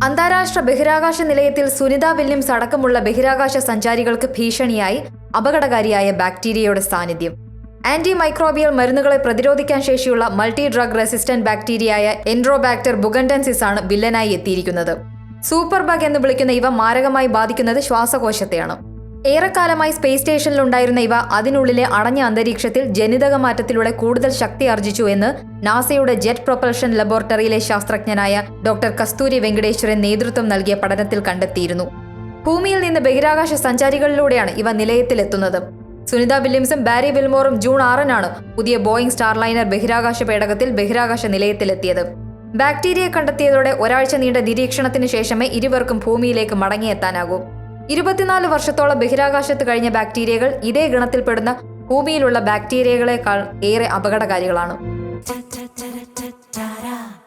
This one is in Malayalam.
അന്താരാഷ്ട്ര ബഹിരാകാശ നിലയത്തിൽ സുനിത വില്യംസ് അടക്കമുള്ള ബഹിരാകാശ സഞ്ചാരികൾക്ക് ഭീഷണിയായി അപകടകാരിയായ ബാക്ടീരിയയുടെ സാന്നിധ്യം. ആന്റി മൈക്രോബിയൽ മരുന്നുകളെ പ്രതിരോധിക്കാൻ ശേഷിയുള്ള മൾട്ടി ഡ്രഗ് റെസിസ്റ്റന്റ് ബാക്ടീരിയയായ എൻട്രോബാക്ടർ ബുഗൻഡൻസിസ് ആണ് വില്ലനായി എത്തിയിരിക്കുന്നത്. സൂപ്പർ ബഗ് എന്ന് വിളിക്കുന്ന ഇവ മാരകമായി ബാധിക്കുന്നത് ശ്വാസകോശത്തെയാണ്. ഏറെക്കാലമായി സ്പേസ് സ്റ്റേഷനിലുണ്ടായിരുന്ന ഇവ അതിനുള്ളിലെ അടഞ്ഞ അന്തരീക്ഷത്തിൽ ജനിതക മാറ്റത്തിലൂടെ കൂടുതൽ ശക്തി ആർജിച്ചു എന്ന് നാസയുടെ ജെറ്റ് പ്രൊപ്പൽഷൻ ലബോറട്ടറിയിലെ ശാസ്ത്രജ്ഞനായ ഡോക്ടർ കസ്തൂരി വെങ്കടേശ്വരൻ നേതൃത്വം നൽകിയ പഠനത്തിൽ കണ്ടെത്തിയിരുന്നു. ഭൂമിയിൽ നിന്ന് ബഹിരാകാശ സഞ്ചാരികളിലൂടെയാണ് ഇവ നിലയത്തിലെത്തുന്നത്. സുനിത വില്യംസും ബാരി വിൽമോറും ജൂൺ 6-നാണ് പുതിയ ബോയിംഗ് സ്റ്റാർലൈനർ ബഹിരാകാശ പേടകത്തിൽ ബഹിരാകാശ നിലയത്തിലെത്തിയത്. ബാക്ടീരിയ കണ്ടെത്തിയതോടെ ഒരാഴ്ച നീണ്ട നിരീക്ഷണത്തിന് ശേഷമേ ഇരുവർക്കും ഭൂമിയിലേക്ക് മടങ്ങിയെത്താനാകൂ. 24 വർഷത്തോളം ബഹിരാകാശത്ത് കഴിഞ്ഞ ബാക്ടീരിയകൾ ഇതേ ഗണത്തിൽപ്പെടുന്ന ഭൂമിയിലുള്ള ബാക്ടീരിയകളെക്കാൾ ഏറെ അപകടകാരികളാണ്.